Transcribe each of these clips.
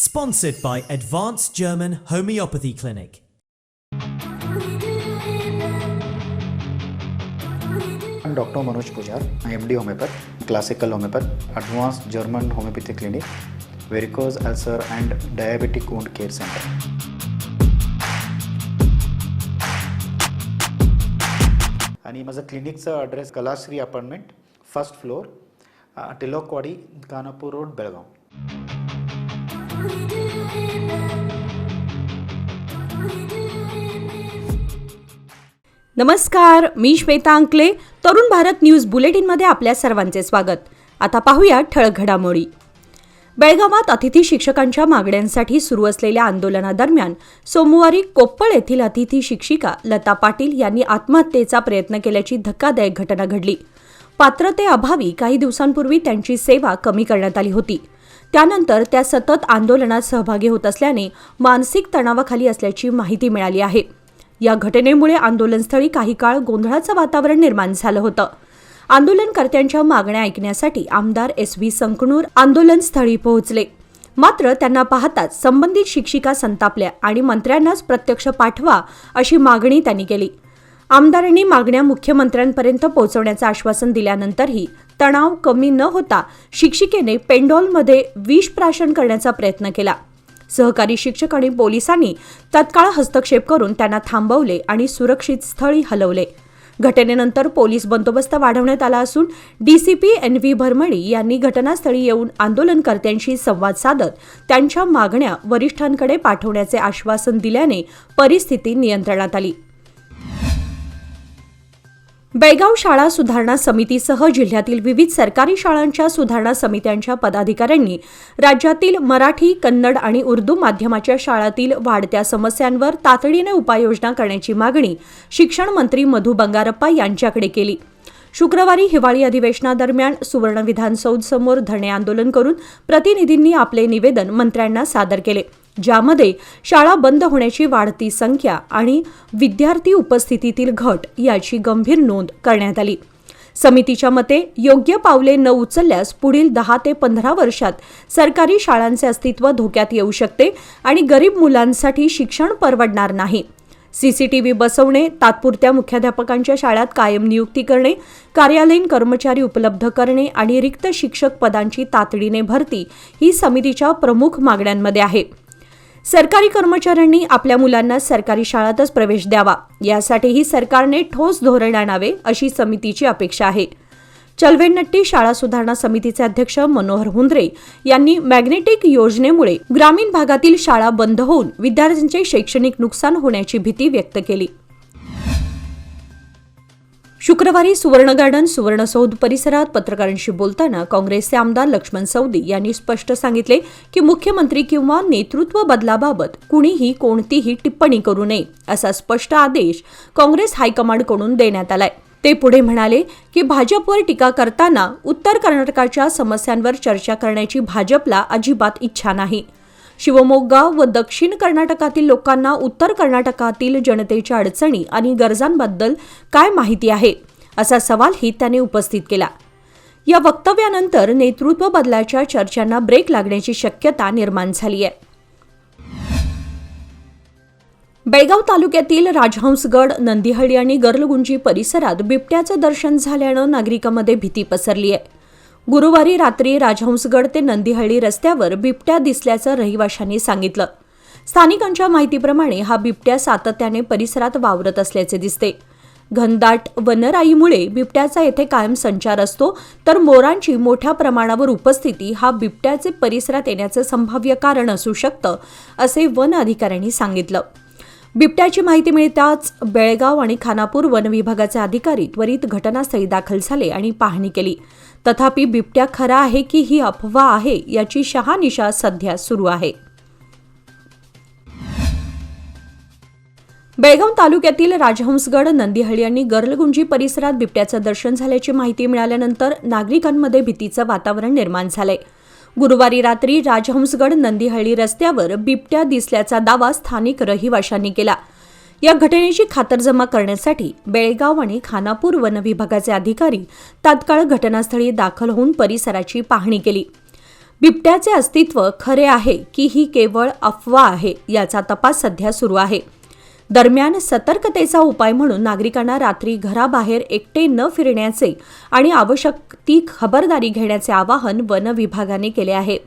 Sponsored by Advanced German Homeopathy Clinic. I'm Dr. Manoj Pujar. I am MD Homeopath, Classical Homeopath, Advanced German Homeopathy Clinic, Varicose Ulcer and Diabetic Wound Care Center. आणि माझं क्लिनिकचा address Kalashri apartment, first floor, Tilakwadi, Khanapur road, Belgaum. नमस्कार, मी श्वेता अंकले. Tarun Bharat news बुलेटिनमध्ये आपल्या सर्वांचे स्वागत. आता पाहूया ठळक घडामोडी. बेळगावात अतिथी शिक्षकांच्या मागण्यांसाठी सुरू असलेल्या आंदोलनादरम्यान सोमवारी कोप्पळ येथील अतिथी शिक्षिका लता पाटील यांनी आत्महत्येचा प्रयत्न केल्याची धक्कादायक घटना घडली. पात्रतेअभावी काही दिवसांपूर्वी त्यांची सेवा कमी करण्यात आली होती. त्यानंतर त्या सतत आंदोलनात सहभागी होत असल्याने मानसिक तणावाखाली असल्याची माहिती मिळाली आहे. या घटनेमुळे आंदोलनस्थळी काही काळ गोंधळाचं वातावरण निर्माण झालं होतं. आंदोलनकर्त्यांच्या मागण्या ऐकण्यासाठी आमदार SV संकनूर आंदोलनस्थळी पोहोचले. मात्र त्यांना पाहताच संबंधित शिक्षिका संतापल्या आणि मंत्र्यांनाच प्रत्यक्ष पाठवा अशी मागणी त्यांनी केली. आमदारांनी मागण्या मुख्यमंत्र्यांपर्यंत पोहोचवण्याचं आश्वासन दिल्यानंतरही तणाव कमी न होता शिक्षिकेने पेंडॉलमध्ये विष प्राशन करण्याचा प्रयत्न केला. सहकारी शिक्षक आणि पोलिसांनी तत्काळ हस्तक्षेप करून त्यांना थांबवले आणि सुरक्षित स्थळी हलवले. घटनेनंतर पोलीस बंदोबस्त वाढवण्यात आला असून DCP NV भरमडी यांनी घटनास्थळी येऊन आंदोलनकर्त्यांशी संवाद साधत त्यांच्या मागण्या वरिष्ठांकडे पाठवण्याचे आश्वासन दिल्याने परिस्थिती नियंत्रणात आली. बेळगाव शाळा सुधारणा समितीसह जिल्ह्यातील विविध सरकारी शाळांच्या सुधारणा समित्यांच्या पदाधिकाऱ्यांनी राज्यातील मराठी, कन्नड आणि उर्दू माध्यमाच्या शाळांतील वाढत्या समस्यांवर तातडीने उपाययोजना करण्याची मागणी शिक्षण मंत्री मधु बंगारप्पा यांच्याकडे केली. शुक्रवारी हिवाळी अधिवेशनादरम्यान सुवर्ण विधानसौध समोर धरणे आंदोलन करून प्रतिनिधींनी आपले निवेदन मंत्र्यांना सादर केले, ज्यामध्ये शाळा बंद होण्याची वाढती संख्या आणि विद्यार्थी उपस्थितीतील घट याची गंभीर नोंद करण्यात आली. समितीच्या मते योग्य पावले न उचलल्यास पुढील 10 ते 15 वर्षात सरकारी शाळांचे अस्तित्व धोक्यात येऊ शकते आणि गरीब मुलांसाठी शिक्षण परवडणार नाही. CCTV बसवणे, तात्पुरत्या मुख्याध्यापकांच्या शाळात कायम नियुक्ती करणे, कार्यालयीन कर्मचारी उपलब्ध करणे आणि रिक्त शिक्षक पदांची तातडीने भरती ही समितीच्या प्रमुख मागण्यांमध्ये आहे. सरकारी कर्मचाऱ्यांनी आपल्या मुलांना सरकारी शाळांतच प्रवेश द्यावा, यासाठीही सरकारने ठोस धोरण आणावे अशी समितीची अपेक्षा आहे. चलवेनट्टी शाळा सुधारणा समितीचे अध्यक्ष मनोहर हुंद्रे यांनी मॅग्नेटिक योजनेमुळे ग्रामीण भागातील शाळा बंद होऊन विद्यार्थ्यांचे शैक्षणिक नुकसान होण्याची भीती व्यक्त केली. शुक्रवारी सुवर्ण गार्डन सुवर्णसौध परिसरात पत्रकारांशी बोलताना काँग्रेसचे आमदार लक्ष्मण सवदी यांनी स्पष्ट सांगितले की मुख्यमंत्री किंवा नेतृत्व बदलाबाबत कुणीही कोणतीही टिप्पणी करू नये असा स्पष्ट आदेश काँग्रेस हायकमांडकडून देण्यात आलाय. ते पुढे म्हणाले की भाजपवर टीका करताना उत्तर कर्नाटकाच्या समस्यांवर चर्चा करण्याची भाजपला अजिबात इच्छा नाही. शिवमोग्गा व दक्षिण कर्नाटकातील लोकांना उत्तर कर्नाटकातील जनतेच्या अडचणी आणि गरजांबद्दल काय माहिती आहे असा सवालही त्याने उपस्थित केला. या वक्तव्यानंतर नेतृत्व बदलाच्या चर्चांना ब्रेक लागण्याची शक्यता निर्माण झाली आहे. बेळगाव तालुक्यातील राजहंसगड, नंदीहळ्ळी आणि गर्लगुंजी परिसरात बिबट्याचं दर्शन झाल्यानं नागरिकांमध्ये भीती पसरली आहे. गुरुवारी रात्री राजहंसगड ते नंदीहळ्ळी रस्त्यावर बिबट्या दिसल्याचं रहिवाशांनी सांगितलं. स्थानिकांच्या माहितीप्रमाणे हा बिबट्या सातत्याने परिसरात वावरत असल्याचे दिसते. घनदाट वनराईमुळे बिबट्याचा येथे कायम संचार असतो, तर मोरांची मोठ्या प्रमाणावर उपस्थिती हा बिबट्याचे परिसरात येण्याचं संभाव्य कारण असू शकतं, असे वन अधिकाऱ्यांनी सांगितलं. बिबट्याची माहिती मिळताच बेळगाव आणि खानापूर वन विभागाचे अधिकारी त्वरित घटनास्थळी दाखल झाले आणि पाहणी केली. तथापि बिबट्या खरा आहे की ही अफवा आहे याची शहानिशा सध्या सुरू आहे. बेळगाव तालुक्यातील राजहंसगड, नंदीहळ्ळी आणि गर्लगुंजी परिसरात बिबट्याचं दर्शन झाल्याची माहिती मिळाल्यानंतर नागरिकांमध्ये भीतीचं वातावरण निर्माण झालंय. गुरुवारी रात्री राजहंसगड नंदीहळ्ळी रस्त्यावर बिबट्या दिसल्याचा दावा स्थानिक रहिवाशांनी केला. या घटनेची खातरजमा करण्यासाठी बेळगाव आणि खानापूर वन विभागाचे अधिकारी तात्काळ घटनास्थळी दाखल होऊन परिसराची पाहणी केली. बिबट्याचे अस्तित्व खरे आहे की ही केवळ अफवा आहे याचा तपास सध्या सुरू आहे. दरम्यान सतर्कतेचा उपाय म्हणून नागरिकांना रात्री घराबाहेर एकटे न फिरण्याचे आणि आवश्यक ती खबरदारी घेण्याचे आवाहन वन विभागाने केले आहे.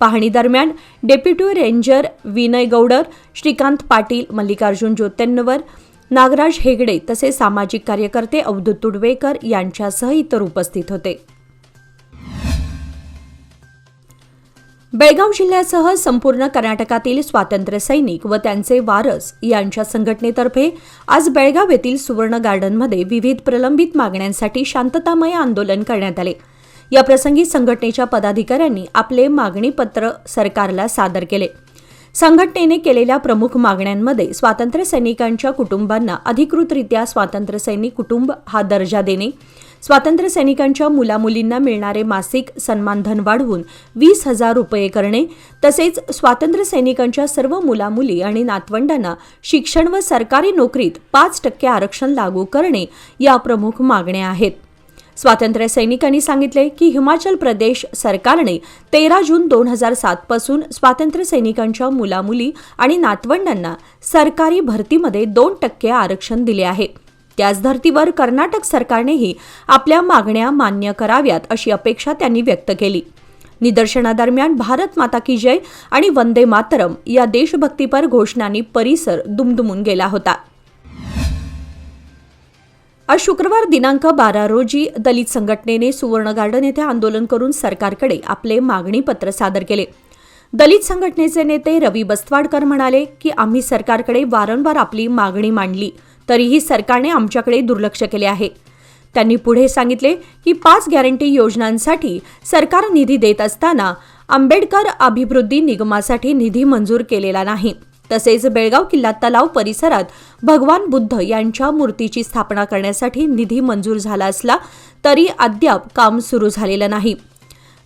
पाहणी दरम्यान डेप्युटी रेंजर विनय गौडर, श्रीकांत पाटील, मल्लिकार्जुन ज्योतेन्नवर, नागराज हेगडे तसेच सामाजिक कार्यकर्ते अवधूत तुडवेकर यांच्यासह इतर उपस्थित होते. बेळगाव जिल्ह्यासह संपूर्ण कर्नाटकातील स्वातंत्र्य सैनिक व त्यांचे वारस यांच्या संघटनेतर्फे आज बेळगाव येथील सुवर्ण गार्डनमध्ये विविध प्रलंबित मागण्यांसाठी शांततामय आंदोलन करण्यात आले. या प्रसंगी संघटनेच्या पदाधिकाऱ्यांनी आपले मागणीपत्र सरकारला सादर केले. संघटनेने केलेल्या प्रमुख मागण्यांमध्ये स्वातंत्र्य सैनिकांच्या कुटुंबांना अधिकृतरित्या स्वातंत्र्य सैनिक कुटुंब हा दर्जा देणे, स्वातंत्र्य सैनिकांच्या मुलामुलींना मिळणारे मासिक सन्मानधन वाढवून 20,000 रुपये करणे, तसेच स्वातंत्र्य सैनिकांच्या सर्व मुलामुली आणि नातवंडांना शिक्षण व सरकारी नोकरीत 5% आरक्षण लागू करणे या प्रमुख मागण्या आहेत. स्वातंत्र्य सैनिकांनी सांगितले की हिमाचल प्रदेश सरकारने 13 जून 2007 पासून स्वातंत्र्य सैनिकांच्या मुलामुली आणि नातवंडांना सरकारी भरतीमध्ये 2% आरक्षण दिले आहे. त्याच धर्तीवर कर्नाटक सरकारनेही आपल्या मागण्या मान्य कराव्यात अशी अपेक्षा त्यांनी व्यक्त केली. निदर्शनादरम्यान भारत माता की जय आणि वंदे मातरम या देशभक्तीपर घोषणांनी परिसर दुमदुमून गेला होता. आज शुक्रवार दिनांक 12 रोजी दलित संघटनेने सुवर्ण गार्डन येथे आंदोलन करून सरकारकडे आपले मागणीपत्र सादर केले. दलित संघटनेचे नेते रवी बस्तवाडकर म्हणाले की आम्ही सरकारकडे वारंवार आपली मागणी मांडली, तरीही सरकारने आमच्याकडे दुर्लक्ष केले आहे. त्यांनी पुढे सांगितले की 5 गॅरंटी योजनांसाठी सरकार निधी देत असताना आंबेडकर अभिवृद्धी निगमासाठी निधी मंजूर केलेला नाही. तसेच बेळगाव किल्ला तलाव परिसरात भगवान बुद्ध यांच्या मूर्तीची स्थापना करण्यासाठी निधी मंजूर झाला असला तरी अद्याप काम सुरू झालेलं नाही.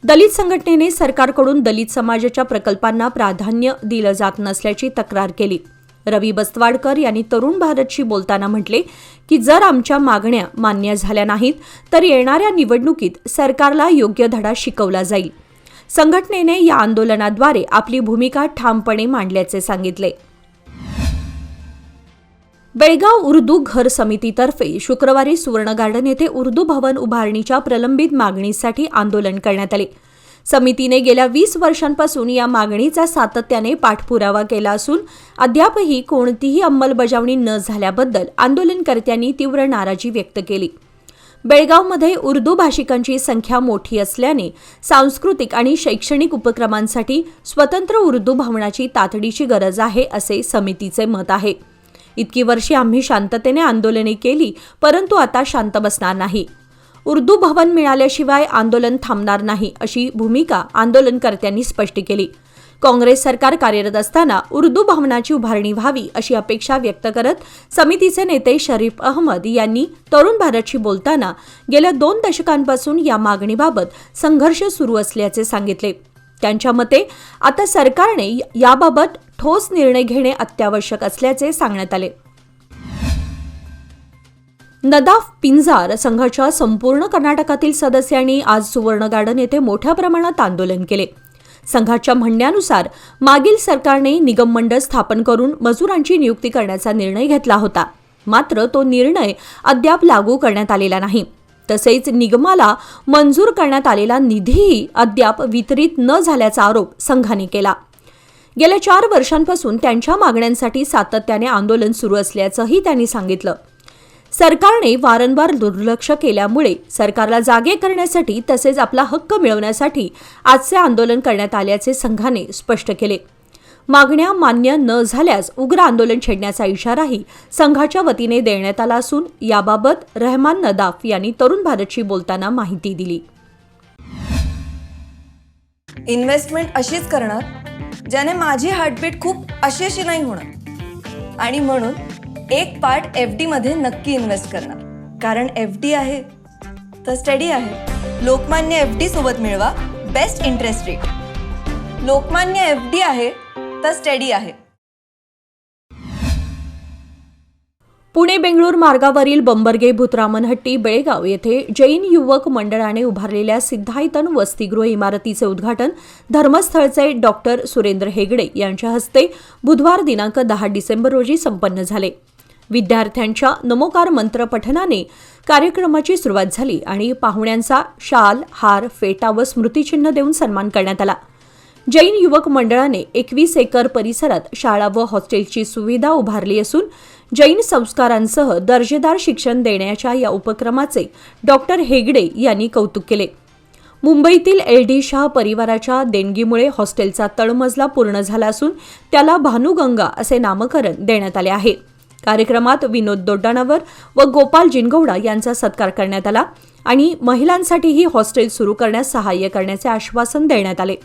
दलित संघटनेने सरकारकडून दलित समाजाच्या प्रकल्पांना प्राधान्य दिलं जात नसल्याची तक्रार केली. रवी बस्तवाडकर यांनी तरुण भारतशी बोलताना म्हटले की जर आमच्या मागण्या मान्य झाल्या नाहीत तर येणाऱ्या निवडणुकीत सरकारला योग्य धडा शिकवला जाईल. संघटनेने या आंदोलनाद्वारे आपली भूमिका ठामपणे मांडल्याचे सांगितले. बेळगाव उर्दू घर समितीतर्फे शुक्रवारी सुवर्ण गार्डन येथे उर्दू भवन उभारणीच्या प्रलंबित मागणीसाठी आंदोलन करण्यात आले. समितीने गेल्या 20 वर्षांपासून या मागणीचा सातत्याने पाठपुरावा केला असून अद्यापही कोणतीही अंमलबजावणी न झाल्याबद्दल आंदोलनकर्त्यांनी तीव्र नाराजी व्यक्त केली. बेळगावमध्ये उर्दू भाषिकांची संख्या मोठी असल्याने सांस्कृतिक आणि शैक्षणिक उपक्रमांसाठी स्वतंत्र उर्दू भवनाची तातडीची गरज आहे असे समितीचे मत आहे. इतकी वर्षे आम्ही शांततेने आंदोलने केली, परंतु आता शांत बसणार नाही. उर्दू भवन मिळाल्याशिवाय आंदोलन थांबणार नाही अशी भूमिका आंदोलनकर्त्यांनी स्पष्ट केली. काँग्रेस सरकार कार्यरत असताना उर्दू भवनाची उभारणी व्हावी अशी अपेक्षा व्यक्त करत समितीचे नेते शरीफ अहमद यांनी तरुण भारतशी बोलताना गेल्या 2 दशकांपासून या मागणीबाबत संघर्ष सुरू असल्याचे सांगितले. त्यांच्या मते आता सरकारने याबाबत ठोस निर्णय घेणे अत्यावश्यक असल्याचे सांगण्यात आले. नदाफ पिंजार संघाच्या संपूर्ण कर्नाटकातील सदस्यांनी आज सुवर्ण गार्डन येथे मोठ्या प्रमाणात आंदोलन केले. संघाच्या म्हणण्यानुसार मागील सरकारने निगम मंडळ स्थापन करून मजुरांची नियुक्ती करण्याचा निर्णय घेतला होता, मात्र तो निर्णय अद्याप लागू करण्यात आलेला नाही. तसेच निगमाला मंजूर करण्यात आलेला निधीही अद्याप वितरित न झाल्याचा आरोप संघाने केला. गेल्या 4 वर्षांपासून त्यांच्या मागण्यांसाठी सातत्याने आंदोलन सुरू असल्याचंही त्यांनी सांगितलं. सरकारने वारंवार दुर्लक्ष केल्यामुळे सरकारला जागे करण्यासाठी तसेच आपला हक्क मिळवण्यासाठी आजचे आंदोलन करण्यात आल्याचे संघाने स्पष्ट केले. मागण्या मान्य न झाल्यास उग्र आंदोलन छेडण्याचा इशाराही संघाच्या वतीने देण्यात आला असून याबाबत रहमान नदाफ यांनी तरुण भारतशी बोलताना माहिती दिली. इन्व्हेस्टमेंट अशीच करणार ज्याने माझी हार्टबीट खूप अशी नाही होणार, आणि म्हणून एक पार्ट FD मध्ये नक्की इन्व्हेस्ट करणार, कारण FD आहे तर स्टडी आहे. लोकमान्य FD सोबत मिळवा best interest rate. Lokmanya FD आहे तर स्टडी आहे. पुणे बेंगळूर मार्गावरील बंबर्गे भुतरामनहट्टी बेळगाव येथे जैन युवक मंडळाने उभारलेल्या सिद्धायतन वसतिगृह इमारतीचे उद्घाटन धर्मस्थळचे डॉक्टर सुरेंद्र हेगडे यांच्या हस्ते बुधवार दिनांक 10 डिसेंबर रोजी संपन्न झाले. विद्यार्थ्यांच्या नमोकार मंत्र पठनाने कार्यक्रमाची सुरुवात झाली आणि पाहुण्यांचा शाल, हार, फेटा व स्मृतिचिन्ह देऊन सन्मान करण्यात आला. जैन युवक मंडळाने 21 एकर परिसरात शाळा व हॉस्टेलची सुविधा उभारली असून जैन संस्कारांसह दर्जेदार शिक्षण देण्याच्या या उपक्रमाचे डॉक्टर हेगडे यांनी कौतुक केले. मुंबईतील LD शाह परिवाराच्या देणगीमुळे हॉस्टेलचा तळमजला पूर्ण झाला असून त्याला भानुगंगा असे नामकरण देण्यात आले आहे. कार्यक्रमात विनोद दोड्डाणवर व गोपाल जिनगौडा यांचा सत्कार करण्यात आला आणि महिलांसाठीही हॉस्टेल सुरू करण्यास सहाय्य करण्याचे आश्वासन देण्यात आले.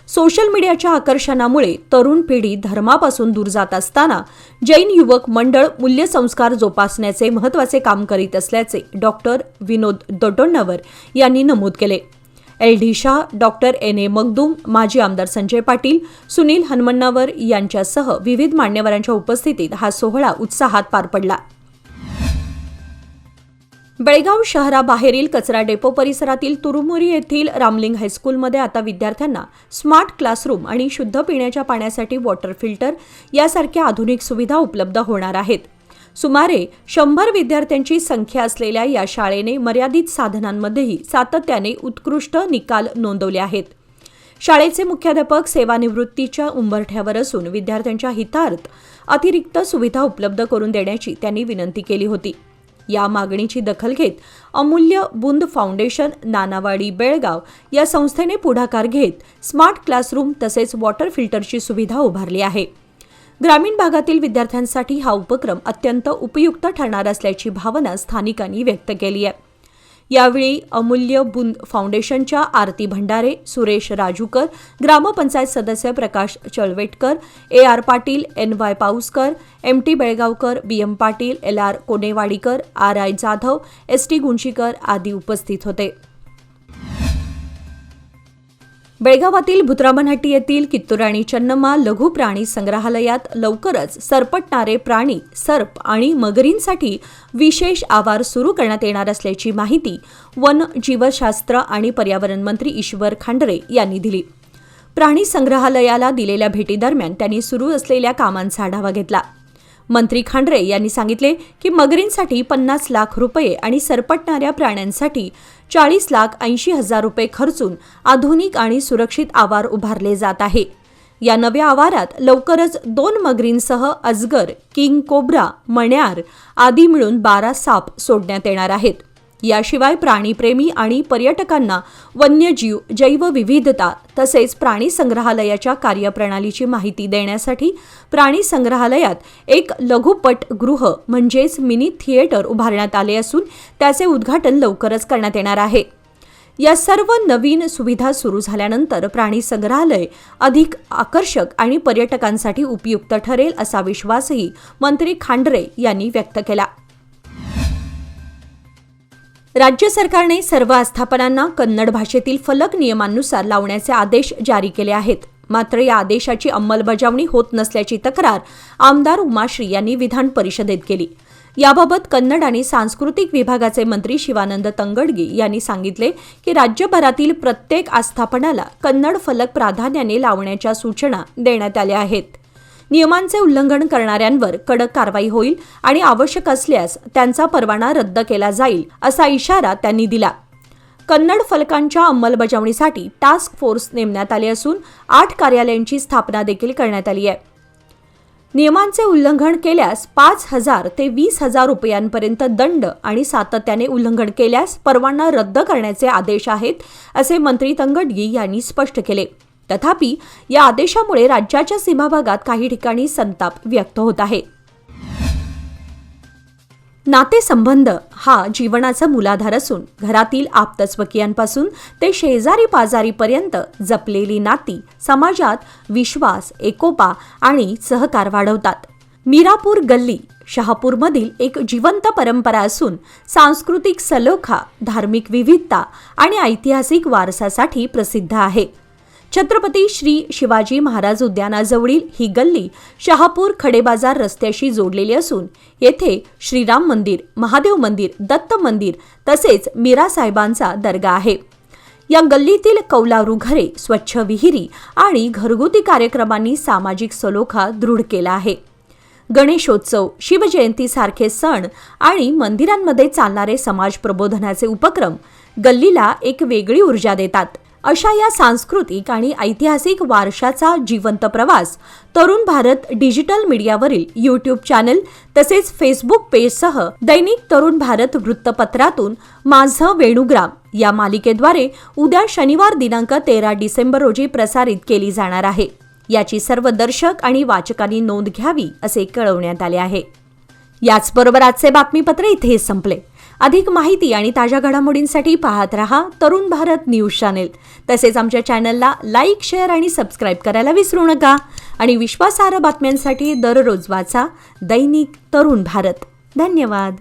सोशल मीडियाच्या आकर्षणामुळे तरुण पिढी धर्मापासून दूर जात असताना जैन युवक मंडळ मूल्यसंस्कार जोपासण्याचे महत्त्वाचे काम करीत असल्याचे डॉक्टर विनोद दोड्डाणवर यांनी नमूद केले. LD Shah, doctor NA Magdum, माजी आमदार संजय पाटील, सुनील हनुमन्नावर यांच्यासह विविध मान्यवरांच्या उपस्थितीत हा सोहळा उत्साहात पार पडला. बेळगाव शहराबाहेरील कचरा डेपो परिसरातील तुरुमुरी येथील रामलिंग हायस्कूलमध्ये आता विद्यार्थ्यांना स्मार्ट क्लासरूम आणि शुद्ध पिण्याच्या पाण्यासाठी वॉटर फिल्टर यासारख्या आधुनिक सुविधा उपलब्ध होणार आहेत. सुमारे 100 विद्यार्थ्यांची संख्या असलेल्या या शाळेने मर्यादित साधनांमध्येही सातत्याने उत्कृष्ट निकाल नोंदवले आहेत. शाळेचे मुख्याध्यापक सेवानिवृत्तीच्या उंबरठ्यावर असून विद्यार्थ्यांच्या हितार्थ अतिरिक्त सुविधा उपलब्ध करून देण्याची त्यांनी विनंती केली होती. या मागणीची दखल घेत अमूल्य बुंद फाउंडेशन, नानावाडी, बेळगाव या संस्थेने पुढाकार घेत स्मार्ट क्लासरूम तसेच वॉटर फिल्टरची सुविधा उभारली आहे. ग्रामीण भागातील विद्यार्थ्यांसाठी हा उपक्रम अत्यंत उपयुक्त ठरणार असल्याची भावना स्थानिकांनी व्यक्त केली आहे. यावेळी अमूल्य बुंद फाउंडेशनच्या आरती भंडारे, सुरेश राजूकर, ग्रामपंचायत सदस्य प्रकाश चळवेटकर, AR Patil, NY Pauskar, MT बेळगावकर, BM Patil, LR कोनेवाडीकर, RI Jadhav, ST गुंशीकर आदी उपस्थित होते. बेळगावातील भुतरामनहट्टी येथील कित्तूराणी चन्नम्मा लघु प्राणी संग्रहालयात लवकरच सरपटणारे प्राणी, सर्प आणि मगरींसाठी विशेष आवार सुरू करण्यात येणार असल्याची माहिती वन, जीवशास्त्र आणि पर्यावरण मंत्री ईश्वर खांडरे यांनी दिली. प्राणी संग्रहालयाला दिलेल्या भेटीदरम्यान त्यांनी सुरू असलेल्या कामांचा आढावा घेतला. मंत्री खांडरे यांनी सांगितले की मगरींसाठी 50 लाख रुपये आणि सरपटणाऱ्या प्राण्यांसाठी 40,80,000 रुपये खर्चून आधुनिक आणि सुरक्षित आवार उभारले जात आहे. या नव्या आवारात लवकरच 2 मगरींसह अजगर, किंग कोब्रा, मण्यार आदी मिळून 12 साप सोडण्यात येणार आहेत. याशिवाय प्राणीप्रेमी आणि पर्यटकांना वन्यजीव, जैवविविधता तसेच प्राणी संग्रहालयाच्या कार्यप्रणालीची माहिती देण्यासाठी प्राणी संग्रहालयात एक लघुपटगृह म्हणजेच मिनी थिएटर उभारण्यात आले असून त्याचे उद्घाटन लवकरच करण्यात येणार आहे. या सर्व नवीन सुविधा सुरू झाल्यानंतर प्राणी संग्रहालय अधिक आकर्षक आणि पर्यटकांसाठी उपयुक्त ठरेल असा विश्वासही मंत्री खांडरे यांनी व्यक्त केला. राज्य सरकारने सर्व आस्थापनांना कन्नड भाषेतील फलक नियमांनुसार लावण्याचे आदेश जारी केले आहेत. मात्र या आदेशाची अंमलबजावणी होत नसल्याची तक्रार आमदार उमाश्री यांनी विधान परिषदेत केली. याबाबत कन्नड आणि सांस्कृतिक विभागाचे मंत्री शिवानंद तंगडगी यांनी सांगितले की राज्यभरातील प्रत्येक आस्थापनाला कन्नड फलक प्राधान्याने लावण्याच्या सूचना देण्यात आल्या आहेत. नियमांचे उल्लंघन करणाऱ्यांवर कडक कारवाई होईल आणि आवश्यक असल्यास त्यांचा परवाना रद्द केला जाईल असा इशारा त्यांनी दिला. कन्नड फलकांच्या अंमलबजावणीसाठी टास्क फोर्स नेमण्यात आले असून 8 कार्यालयांची स्थापना देखील करण्यात आली आहे. नियमांचे उल्लंघन केल्यास 5,000 ते 20,000 रुपयांपर्यंत दंड आणि सातत्याने उल्लंघन केल्यास परवाना रद्द करण्याचे आदेश आहेत असे मंत्री तंगडगी यांनी स्पष्ट केले. तथापि या आदेशामुळे राज्याच्या सीमाभागात काही ठिकाणी संताप व्यक्त होत आहे. नातेसंबंध हा जीवनाचा मूलाधार असून घरातील आप्तस्वकीयांपासून ते शेजारी पाजारीपर्यंत जपलेली नाती समाजात विश्वास, एकोपा आणि सहकार वाढवतात. मीरापूर गल्ली शहापूरमधील एक जिवंत परंपरा असून सांस्कृतिक सलोखा, धार्मिक विविधता आणि ऐतिहासिक वारसासाठी प्रसिद्ध आहे. छत्रपती श्री शिवाजी महाराज उद्यानाजवळील ही गल्ली शहापूर खडेबाजार रस्त्याशी जोडलेली असून येथे श्रीराम मंदिर, महादेव मंदिर, दत्त मंदिर तसेच मीरा साहेबांचा दर्गा आहे. या गल्लीतील कौलारू घरे, स्वच्छ विहिरी आणि घरगुती कार्यक्रमांनी सामाजिक सलोखा दृढ केला आहे. गणेशोत्सव, शिवजयंतीसारखे सण आणि मंदिरांमध्ये चालणारे समाज प्रबोधनाचे उपक्रम गल्लीला एक वेगळी ऊर्जा देतात. अशा या सांस्कृतिक आणि ऐतिहासिक वारशाचा जिवंत प्रवास Tarun Bharat digital मीडियावरील YouTube channel तसेच फेसबुक पेजसह दैनिक तरुण भारत वृत्तपत्रातून माझं वेणुग्राम या मालिकेद्वारे उद्या शनिवार दिनांक 13 डिसेंबर रोजी प्रसारित केली जाणार आहे. याची सर्व दर्शक आणि वाचकांनी नोंद घ्यावी असे कळवण्यात आले आहे. याचबरोबर आजचे बातमीपत्र इथे संपले. अधिक माहिती आणि ताज्या घडामोडींसाठी पाहत रहा तरुण भारत न्यूज चॅनेल. तसेच आमच्या चॅनलला लाईक, शेअर आणि सबस्क्राईब करायला विसरू नका. आणि विश्वासार्ह बातम्यांसाठी दररोज वाचा दैनिक तरुण भारत. धन्यवाद.